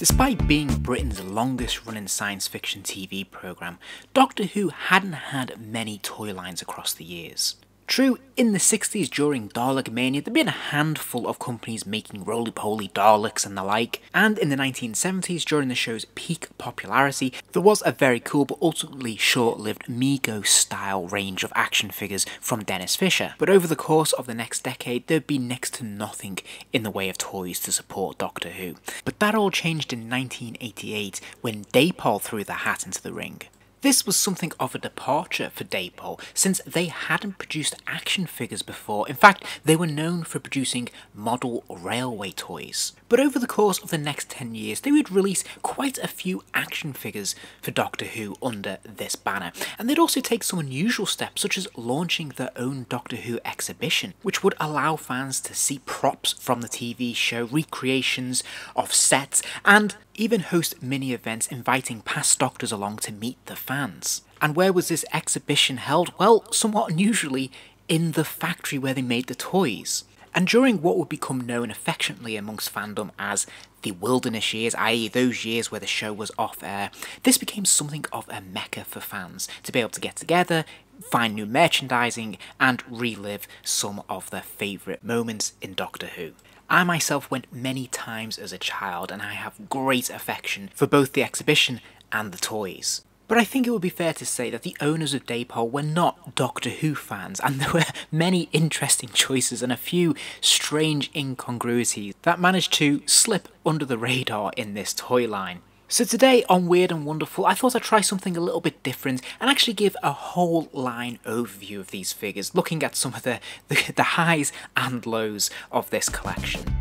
Despite being Britain's longest running science fiction TV programme, Doctor Who hadn't had many toy lines across the years. True, in the 60s during Dalek Mania there'd been a handful of companies making roly-poly Daleks and the like, and in the 1970s during the show's peak popularity there was a very cool but ultimately short-lived Mego style range of action figures from Dennis Fisher. But over the course of the next decade there'd be next to nothing in the way of toys to support Doctor Who. But that all changed in 1988 when Dapol threw the hat into the ring. This was something of a departure for Dapol, since they hadn't produced action figures before. In fact, they were known for producing model railway toys. But over the course of the next 10 years, they would release quite a few action figures for Doctor Who under this banner. And they'd also take some unusual steps, such as launching their own Doctor Who exhibition, which would allow fans to see props from the TV show, recreations of sets, and even host mini-events inviting past Doctors along to meet the fans. And where was this exhibition held? Well, somewhat unusually, in the factory where they made the toys. And during what would become known affectionately amongst fandom as the wilderness years, i.e. those years where the show was off air, this became something of a mecca for fans to be able to get together, find new merchandising, and relive some of their favourite moments in Doctor Who. I myself went many times as a child and I have great affection for both the exhibition and the toys. But I think it would be fair to say that the owners of Dapol were not Doctor Who fans, and there were many interesting choices and a few strange incongruities that managed to slip under the radar in this toy line. So today on Weird and Wonderful, I thought I'd try something a little bit different and actually give a whole line overview of these figures, looking at some of the highs and lows of this collection.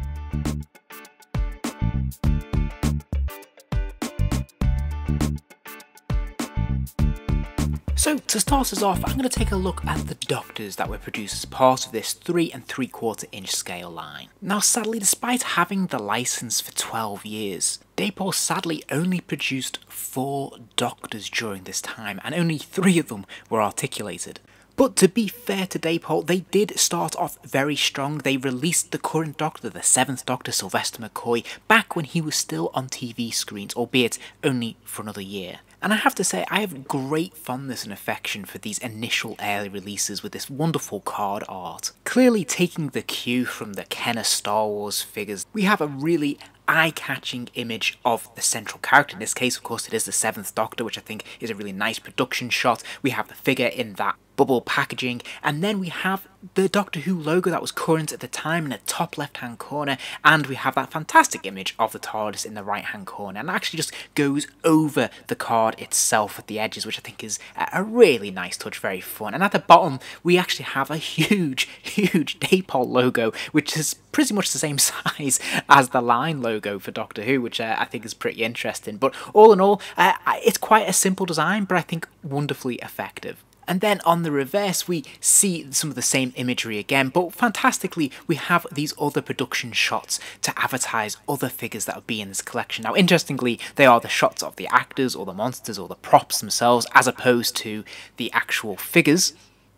So to start us off, I'm going to take a look at the Doctors that were produced as part of this 3 3/4 inch scale line. Now sadly, despite having the license for 12 years, Dapol sadly only produced 4 Doctors during this time, and only 3 of them were articulated. But to be fair to Dapol, they did start off very strong. They released the current Doctor, the 7th Doctor, Sylvester McCoy, back when he was still on TV screens, albeit only for another year. And I have to say, I have great fondness and affection for these initial early releases with this wonderful card art. Clearly taking the cue from the Kenner Star Wars figures, we have a really eye-catching image of the central character. In this case, of course, it is the 7th Doctor, which I think is a really nice production shot. We have the figure in that bubble packaging, and then we have the Doctor Who logo that was current at the time in the top left-hand corner, and we have that fantastic image of the Tardis in the right-hand corner, and it actually just goes over the card itself at the edges, which I think is a really nice touch, very fun. And at the bottom, we actually have a huge Dapol logo, which is pretty much the same size as the line logo for Doctor Who, which I think is pretty interesting. But all in all, it's quite a simple design, but I think wonderfully effective. And then on the reverse we see some of the same imagery again, but fantastically we have these other production shots to advertise other figures that would be in this collection. Now interestingly, they are the shots of the actors or the monsters or the props themselves as opposed to the actual figures.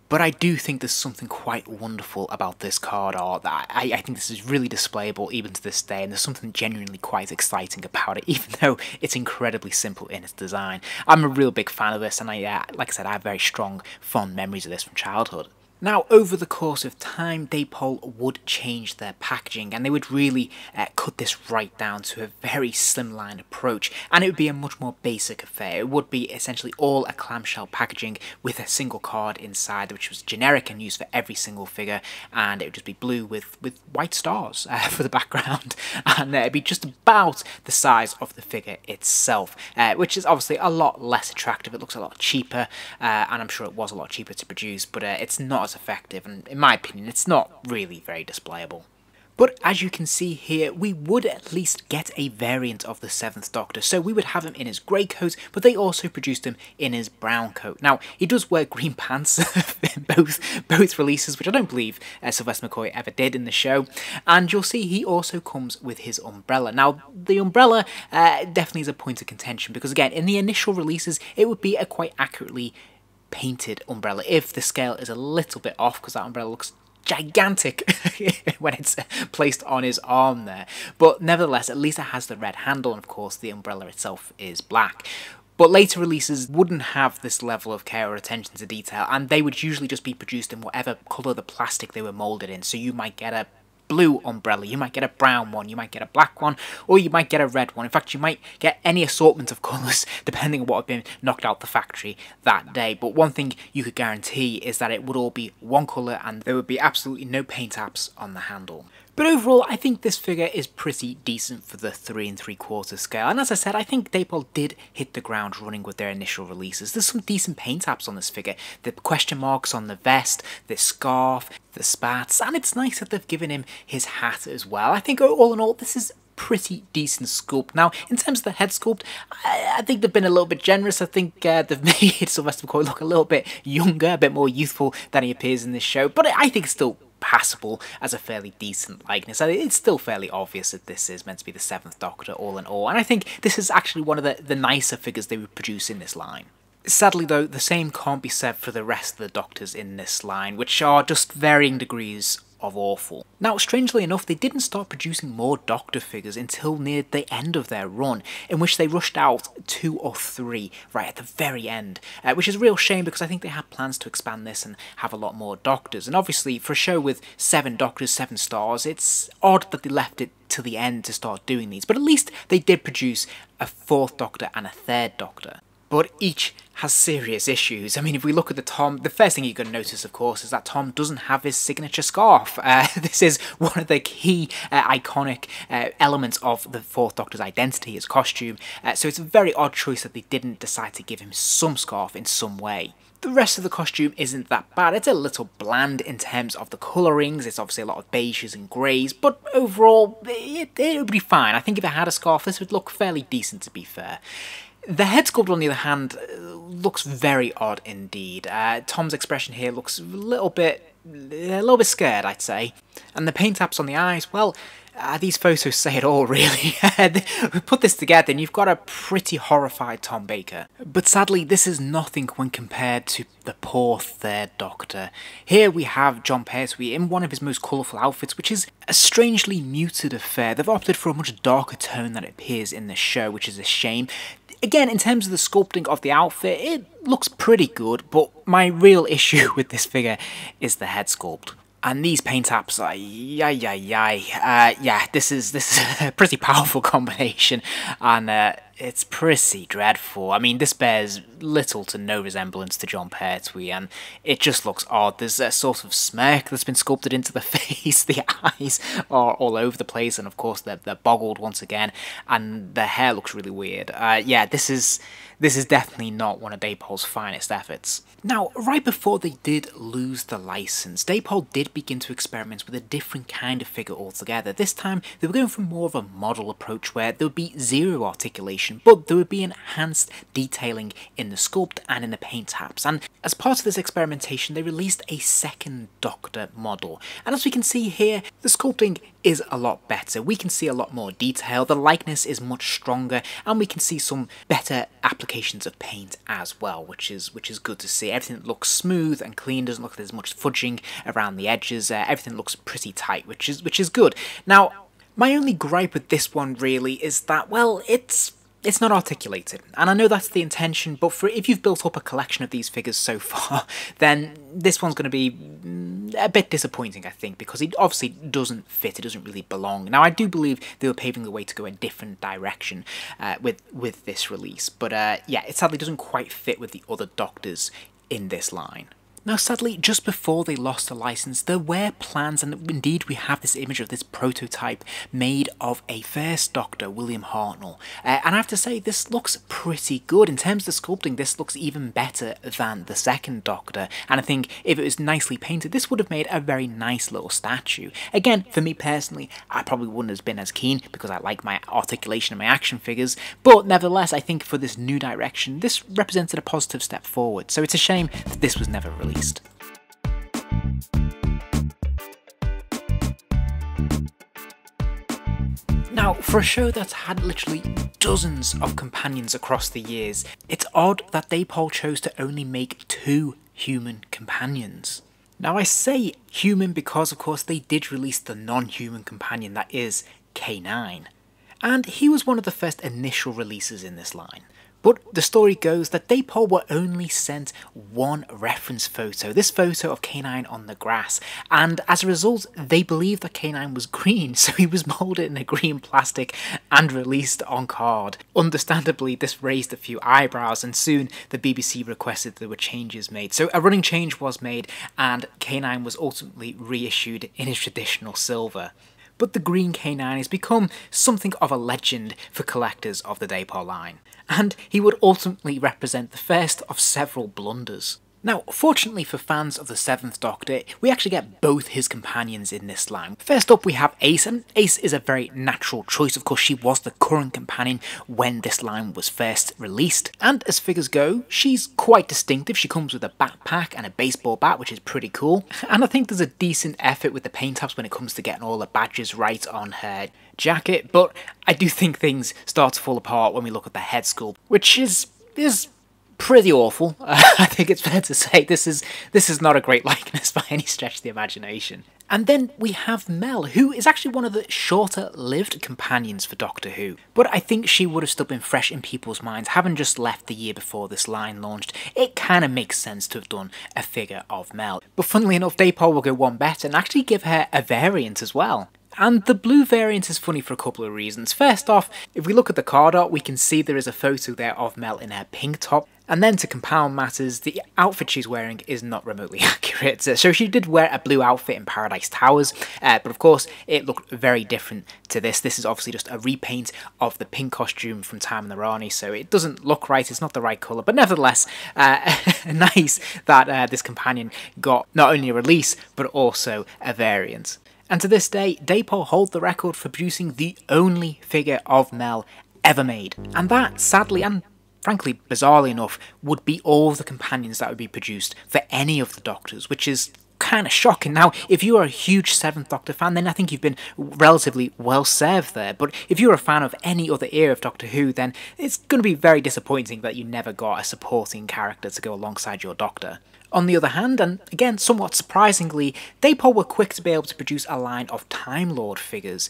But I do think there's something quite wonderful about this card art. That I think this is really displayable even to this day, and there's something genuinely quite exciting about it, even though it's incredibly simple in its design. I'm a real big fan of this, and like I said, I have very strong, fond memories of this from childhood. Now, over the course of time, Dapol would change their packaging, and they would really cut this right down to a very slimline approach, and it would be a much more basic affair. It would be essentially all a clamshell packaging with a single card inside, which was generic and used for every single figure, and it would just be blue with white stars for the background, and it'd be just about the size of the figure itself, which is obviously a lot less attractive. It looks a lot cheaper, and I'm sure it was a lot cheaper to produce, but it's not as effective, and in my opinion it's not really very displayable. But as you can see here, we would at least get a variant of the 7th Doctor. So we would have him in his grey coat, but they also produced him in his brown coat. Now, he does wear green pants in both releases, which I don't believe Sylvester McCoy ever did in the show. And you'll see he also comes with his umbrella. Now, the umbrella definitely is a point of contention, because again, in the initial releases, it would be a quite accurately painted umbrella if the scale is a little bit off, because that umbrella looks gigantic when it's placed on his arm there. But nevertheless, at least it has the red handle, and of course the umbrella itself is black. But later releases wouldn't have this level of care or attention to detail, and they would usually just be produced in whatever colour the plastic they were moulded in. So you might get a blue umbrella, you might get a brown one, you might get a black one, or you might get a red one. In fact, you might get any assortment of colours depending on what had been knocked out the factory that day. But one thing you could guarantee is that it would all be one colour and there would be absolutely no paint apps on the handle. But overall, I think this figure is pretty decent for the 3 3/4 scale. And as I said, I think Dapol did hit the ground running with their initial releases. There's some decent paint apps on this figure. The question marks on the vest, the scarf, the spats, and it's nice that they've given him his hat as well. I think all in all, this is pretty decent sculpt. Now, in terms of the head sculpt, I think they've been a little bit generous. I think they've made Sylvester McCoy look a little bit younger, a bit more youthful than he appears in this show, but I think it's still passable as a fairly decent likeness. It's still fairly obvious that this is meant to be the 7th Doctor all in all, and I think this is actually one of the nicer figures they would produce in this line. Sadly though, the same can't be said for the rest of the Doctors in this line, which are just varying degrees of awful. Now, strangely enough, they didn't start producing more Doctor figures until near the end of their run, in which they rushed out 2 or 3 right at the very end, which is a real shame because I think they had plans to expand this and have a lot more Doctors. And obviously, for a show with 7 Doctors, 7 stars, it's odd that they left it till the end to start doing these, but at least they did produce a 4th Doctor and a 3rd Doctor. But each has serious issues. I mean, if we look at the Tom, the first thing you're going to notice, of course, is that Tom doesn't have his signature scarf. This is one of the key iconic elements of the 4th Doctor's identity, his costume. So it's a very odd choice that they didn't decide to give him some scarf in some way. The rest of the costume isn't that bad. It's a little bland in terms of the colourings. It's obviously a lot of beiges and greys, but overall, it would be fine. I think if it had a scarf, this would look fairly decent, to be fair. The head sculpt, on the other hand, looks very odd indeed. Tom's expression here looks a little bit scared, I'd say. And the paint apps on the eyes, well, these photos say it all, really. We put this together and you've got a pretty horrified Tom Baker. But sadly, this is nothing when compared to the poor 3rd Doctor. Here we have John Pertwee in one of his most colourful outfits, which is a strangely muted affair. They've opted for a much darker tone than it appears in the show, which is a shame. Again, in terms of the sculpting of the outfit, it looks pretty good, but my real issue with this figure is the head sculpt. And these paint apps, yeah, this is a pretty powerful combination, and it's pretty dreadful. I mean, this bears little to no resemblance to John Pertwee, and it just looks odd. There's a sort of smirk that's been sculpted into the face, the eyes are all over the place, and of course they're boggled once again, and the hair looks really weird. Yeah, this is definitely not one of Dapol's finest efforts. Now, right before they did lose the license, Dapol did begin to experiment with a different kind of figure altogether. This time, they were going for more of a model approach where there would be zero articulation, but there would be enhanced detailing in the sculpt and in the paint apps. And as part of this experimentation, they released a 2nd Doctor model. And as we can see here, the sculpting is a lot better. We can see a lot more detail, the likeness is much stronger, and we can see some better applications of paint as well, which is good to see. Everything looks smooth and clean, doesn't look like there's much fudging around the edges, everything looks pretty tight, which is good. Now, my only gripe with this one really is that, well, it's not articulated, and I know that's the intention, but if you've built up a collection of these figures so far, then this one's going to be a bit disappointing, I think, because it obviously doesn't fit, it doesn't really belong. Now, I do believe they were paving the way to go in a different direction with this release, but yeah, it sadly doesn't quite fit with the other Doctors in this line. Now sadly, just before they lost the license, there were plans, and indeed we have this image of this prototype made of a first Doctor, William Hartnell. And I have to say, this looks pretty good. In terms of the sculpting, this looks even better than the 2nd Doctor. And I think if it was nicely painted, this would have made a very nice little statue. Again, for me personally, I probably wouldn't have been as keen because I like my articulation and my action figures. But nevertheless, I think for this new direction, this represented a positive step forward. So it's a shame that this was never released. Now, for a show that's had literally dozens of companions across the years, it's odd that Dapol chose to only make 2 human companions. Now I say human because of course they did release the non-human companion that is K9, and he was one of the first initial releases in this line. But the story goes that Dapol were only sent one reference photo, this photo of K9 on the grass, and as a result they believed that K9 was green, so he was moulded in a green plastic and released on card. Understandably this raised a few eyebrows, and soon the BBC requested there were changes made. So a running change was made and K9 was ultimately reissued in his traditional silver. But the green K9 has become something of a legend for collectors of the Dapol line, and he would ultimately represent the first of several blunders. Now, fortunately for fans of the 7th Doctor, we actually get both his companions in this line. First up we have Ace, and Ace is a very natural choice. Of course, she was the current companion when this line was first released, and as figures go, she's quite distinctive. She comes with a backpack and a baseball bat, which is pretty cool, and I think there's a decent effort with the paint apps when it comes to getting all the badges right on her jacket, but I do think things start to fall apart when we look at the head sculpt, which is pretty awful. I think it's fair to say this is not a great likeness by any stretch of the imagination. And then we have Mel, who is actually one of the shorter lived companions for Doctor Who, but I think she would have still been fresh in people's minds, having just left the year before this line launched. It kind of makes sense to have done a figure of Mel. But funnily enough, Dapol will go one better and actually give her a variant as well. And the blue variant is funny for a couple of reasons. First off, if we look at the card art, we can see there is a photo there of Mel in her pink top. And then to compound matters, the outfit she's wearing is not remotely accurate. So she did wear a blue outfit in Paradise Towers, but of course it looked very different to this. This is obviously just a repaint of the pink costume from Time and the Rani, so it doesn't look right, it's not the right colour. But nevertheless, nice that this companion got not only a release, but also a variant. And to this day, Dapol hold the record for producing the only figure of Mel ever made. And that, sadly and frankly bizarrely enough, would be all of the companions that would be produced for any of the Doctors, which is kind of shocking. Now, if you are a huge 7th Doctor fan, then I think you've been relatively well served there. But if you're a fan of any other era of Doctor Who, then it's going to be very disappointing that you never got a supporting character to go alongside your Doctor. On the other hand, and again somewhat surprisingly, Dapol were quick to be able to produce a line of Time Lord figures.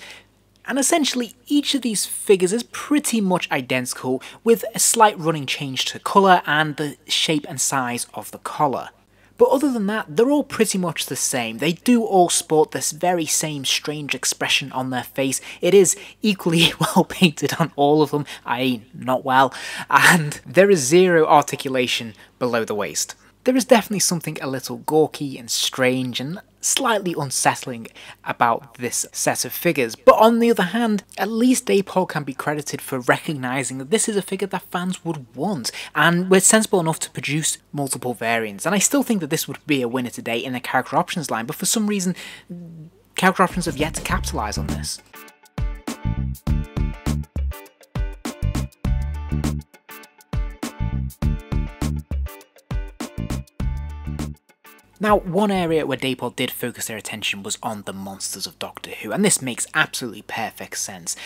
And essentially each of these figures is pretty much identical, with a slight running change to colour and the shape and size of the collar. But other than that, they're all pretty much the same. They do all sport this very same strange expression on their face. It is equally well painted on all of them, i.e. not well, and there is zero articulation below the waist. There is definitely something a little gawky and strange and slightly unsettling about this set of figures, but on the other hand, at least Dapol can be credited for recognising that this is a figure that fans would want, and we're sensible enough to produce multiple variants. And I still think that this would be a winner today in the character options line, but for some reason, character options have yet to capitalise on this. Now, one area where Dapol did focus their attention was on the monsters of Doctor Who, and this makes absolutely perfect sense.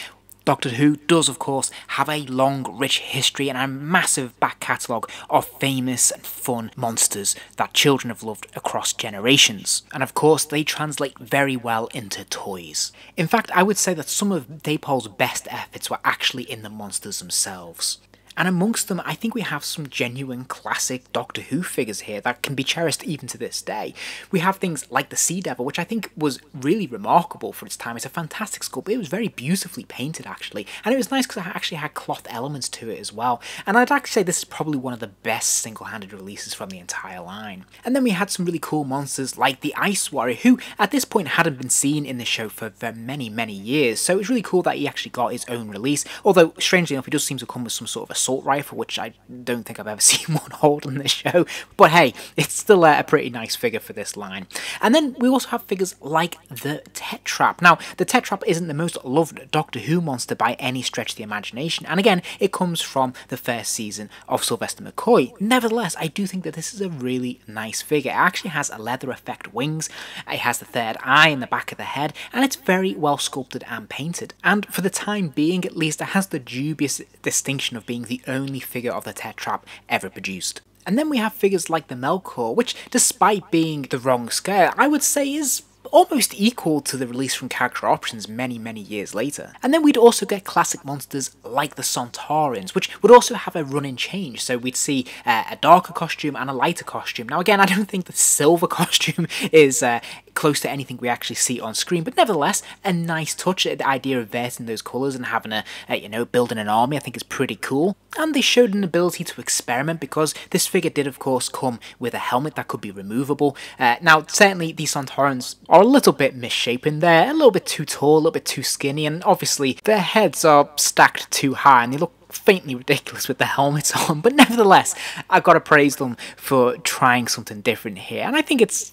Doctor Who does, of course, have a long, rich history and a massive back catalogue of famous and fun monsters that children have loved across generations. And of course, they translate very well into toys. In fact, I would say that some of Dapol's best efforts were actually in the monsters themselves. And amongst them, I think we have some genuine classic Doctor Who figures here that can be cherished even to this day. We have things like the Sea Devil, which I think was really remarkable for its time. It's a fantastic sculpt. It was very beautifully painted, actually. And it was nice because it actually had cloth elements to it as well. And I'd actually say this is probably one of the best single-handed releases from the entire line. And then we had some really cool monsters like the Ice Warrior, who at this point hadn't been seen in the show for many, many years. So it was really cool that he actually got his own release. Although, strangely enough, he does seem to come with some sort of assault rifle, which I don't think I've ever seen one hold on this show, but hey, it's still a pretty nice figure for this line. And then we also have figures like the Tetrap. Now, the Tetrap isn't the most loved Doctor Who monster by any stretch of the imagination, and again, it comes from the first season of Sylvester McCoy. Nevertheless, I do think that this is a really nice figure. It actually has a leather effect wings, it has the third eye in the back of the head, and it's very well sculpted and painted. And for the time being, at least, it has the dubious distinction of being the only figure of the Tetrap ever produced. And then we have figures like the Melkor, which despite being the wrong scale, I would say is almost equal to the release from Character Options many years later. And then we'd also get classic monsters like the Sontarans, which would also have a run-in change, so we'd see a darker costume and a lighter costume. Now again, I don't think the silver costume is close to anything we actually see on screen, but nevertheless, a nice touch. The idea of versing those colours and having building an army, I think is pretty cool. And they showed an ability to experiment, because this figure did of course come with a helmet that could be removable. Now certainly these Sontarans are a little bit misshapen there, a little bit too tall, a little bit too skinny, and obviously their heads are stacked too high and they look faintly ridiculous with the helmets on, but nevertheless, I've got to praise them for trying something different here, and I think it's,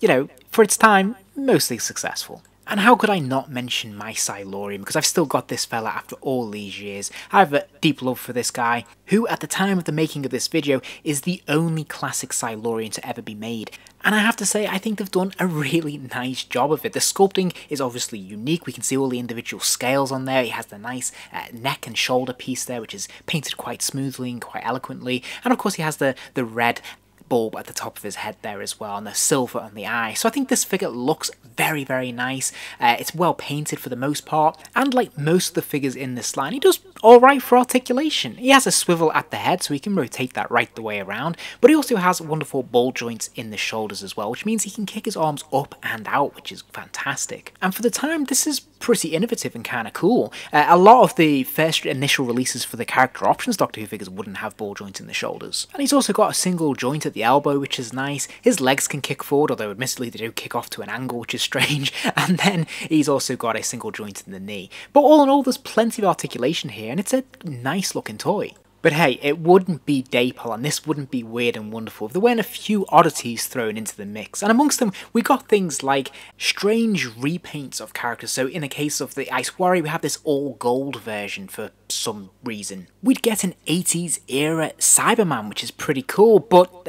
for its time, mostly successful. And how could I not mention my Silurian, because I've still got this fella after all these years. I have a deep love for this guy, who at the time of the making of this video is the only classic Silurian to ever be made. And I have to say, I think they've done a really nice job of it. The sculpting is obviously unique. We can see all the individual scales on there. He has the nice neck and shoulder piece there, which is painted quite smoothly and quite eloquently. And of course he has the red bulb at the top of his head there as well, and the silver on the eye. So I think this figure looks very nice. It's well painted for the most part, and like most of the figures in this line, he does alright for articulation. He has a swivel at the head, so he can rotate that right the way around, but he also has wonderful ball joints in the shoulders as well, which means he can kick his arms up and out, which is fantastic. And for the time, this is pretty innovative and kind of cool. A lot of the first initial releases for the Character Options Doctor Who figures wouldn't have ball joints in the shoulders. And he's also got a single joint at the elbow, which is nice. His legs can kick forward, although admittedly they do kick off to an angle, which is strange. And then he's also got a single joint in the knee. But all in all, there's plenty of articulation here, and it's a nice looking toy. But hey, it wouldn't be Dapol, and this wouldn't be weird and wonderful if there weren't a few oddities thrown into the mix. And amongst them, we got things like strange repaints of characters. So in the case of the Ice Warrior, we have this all gold version for some reason. We'd get an 80s era Cyberman, which is pretty cool, but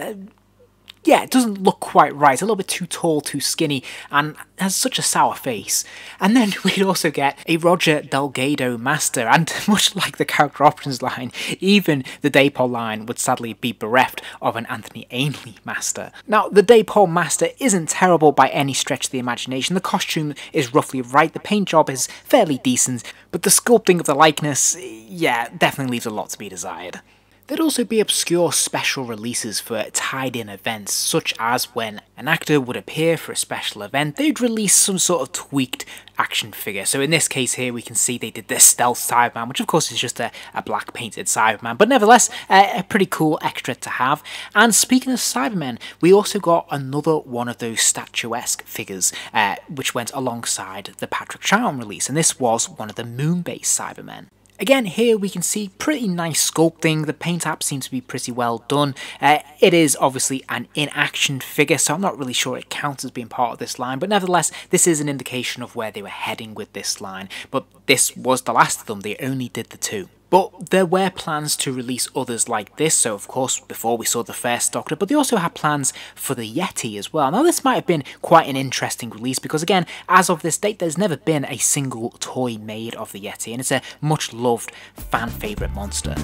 yeah, it doesn't look quite right. It's a little bit too tall, too skinny, and has such a sour face. And then we'd also get a Roger Delgado Master, and much like the Character Options line, even the Dapol line would sadly be bereft of an Anthony Ainley Master. Now, the Dapol Master isn't terrible by any stretch of the imagination. The costume is roughly right, the paint job is fairly decent, but the sculpting of the likeness, yeah, definitely leaves a lot to be desired. There'd also be obscure special releases for tied-in events, such as when an actor would appear for a special event, they'd release some sort of tweaked action figure. So in this case here, we can see they did the Stealth Cyberman, which of course is just a black painted Cyberman, but nevertheless, a pretty cool extra to have. And speaking of Cybermen, we also got another one of those statuesque figures, which went alongside the Patrick Troughton release, and this was one of the moon-based Cybermen. Again, here we can see pretty nice sculpting. The paint app seems to be pretty well done. It is obviously an in-action figure, so I'm not really sure it counts as being part of this line, but nevertheless, this is an indication of where they were heading with this line. But this was the last of them, they only did the two. But there were plans to release others like this, so of course before we saw the first Doctor, but they also had plans for the Yeti as well. Now this might have been quite an interesting release because again, as of this date, there's never been a single toy made of the Yeti, and it's a much loved fan favourite monster.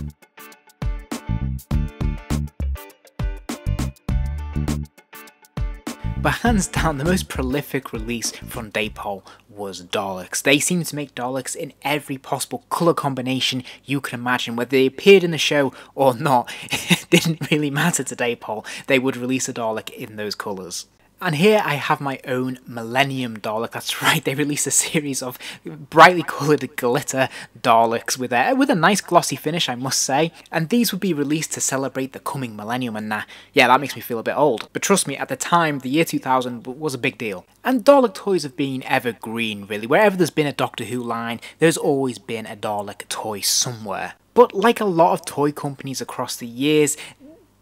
But hands down, the most prolific release from Dapol was Daleks. They seem to make Daleks in every possible colour combination you can imagine. Whether they appeared in the show or not, it didn't really matter to Dapol. They would release a Dalek in those colours. And here I have my own Millennium Dalek. That's right, they released a series of brightly coloured glitter Daleks with a nice glossy finish, I must say. And these would be released to celebrate the coming millennium, and yeah, that makes me feel a bit old. But trust me, at the time, the year 2000 was a big deal. And Dalek toys have been evergreen, really. Wherever there's been a Doctor Who line, there's always been a Dalek toy somewhere. But like a lot of toy companies across the years,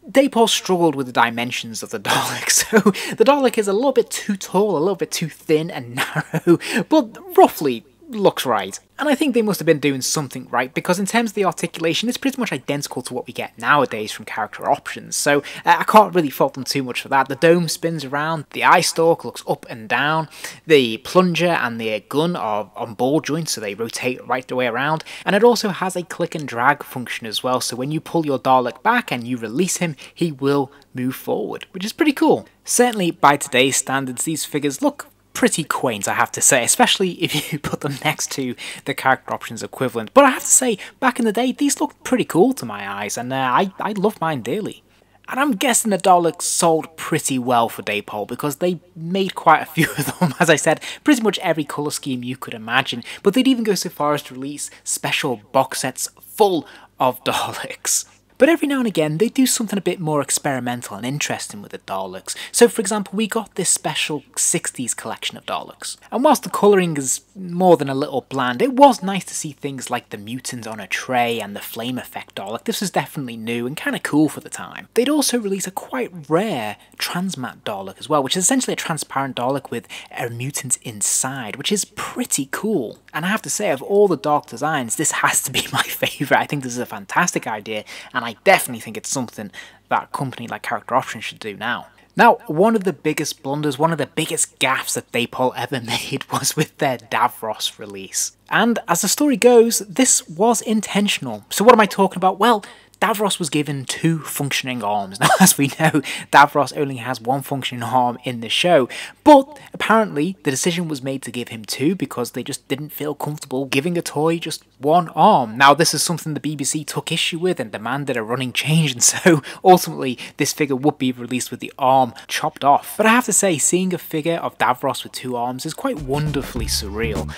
Dapol struggled with the dimensions of the Dalek, so the Dalek is a little bit too tall, a little bit too thin and narrow, but roughly looks right. And I think they must have been doing something right, because in terms of the articulation, it's pretty much identical to what we get nowadays from character options, so I can't really fault them too much for that. The dome spins around, the eye stalk looks up and down, the plunger and the gun are on ball joints, so they rotate right the way around, and it also has a click and drag function as well, so when you pull your Dalek back and you release him, he will move forward, which is pretty cool. Certainly by today's standards, these figures look pretty quaint, I have to say, especially if you put them next to the character options equivalent. But I have to say, back in the day, these looked pretty cool to my eyes, and I love mine dearly. And I'm guessing the Daleks sold pretty well for Dapol, because they made quite a few of them, as I said, pretty much every colour scheme you could imagine, but they'd even go so far as to release special box sets full of Daleks. But every now and again, they do something a bit more experimental and interesting with the Daleks. So for example, we got this special 60s collection of Daleks. And whilst the colouring is more than a little bland, it was nice to see things like the mutant on a tray and the flame effect Dalek. This was definitely new and kind of cool for the time. They'd also release a quite rare transmat Dalek as well, which is essentially a transparent Dalek with a mutant inside, which is pretty cool. And I have to say, of all the Dark designs, this has to be my favourite. I think this is a fantastic idea, and I definitely think it's something that a company like Character Options should do now. Now, one of the biggest blunders, one of the biggest gaffs that Dapol ever made was with their Davros release. And as the story goes, this was intentional. So what am I talking about? Well, Davros was given 2 functioning arms. Now, as we know, Davros only has 1 functioning arm in the show, but apparently the decision was made to give him 2 because they just didn't feel comfortable giving a toy just 1 arm. Now, this is something the BBC took issue with and demanded a running change, and so ultimately this figure would be released with the arm chopped off. But I have to say, seeing a figure of Davros with 2 arms is quite wonderfully surreal.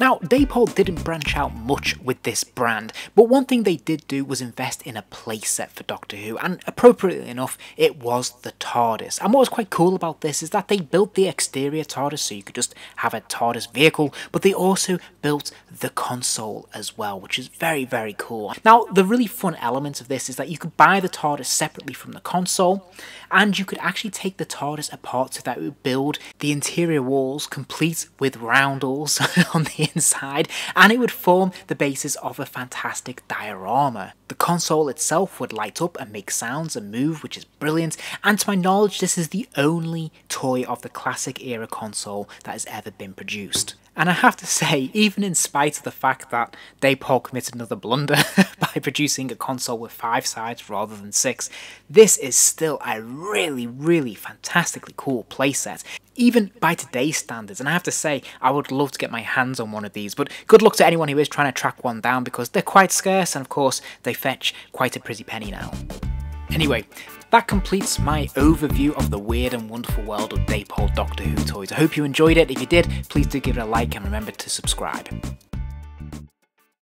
Now, Dapol didn't branch out much with this brand, but one thing they did do was invest in a playset for Doctor Who, and appropriately enough, it was the Tardis. And what was quite cool about this is that they built the exterior Tardis so you could just have a Tardis vehicle, but they also built the console as well, which is very, very cool. Now, the really fun element of this is that you could buy the Tardis separately from the console, and you could actually take the Tardis apart so that it would build the interior walls complete with roundels on the inside, and it would form the basis of a fantastic diorama. The console itself would light up and make sounds and move, which is brilliant, and to my knowledge this is the only toy of the classic era console that has ever been produced. And I have to say, even in spite of the fact that Dapol committed another blunder by producing a console with 5 sides rather than 6, this is still a really, really fantastically cool playset, even by today's standards. And I have to say, I would love to get my hands on one of these, but good luck to anyone who is trying to track one down, because they're quite scarce, and of course they fetch quite a pretty penny now. Anyway, that completes my overview of the weird and wonderful world of Dapol Doctor Who toys. I hope you enjoyed it. If you did, please do give it a like and remember to subscribe.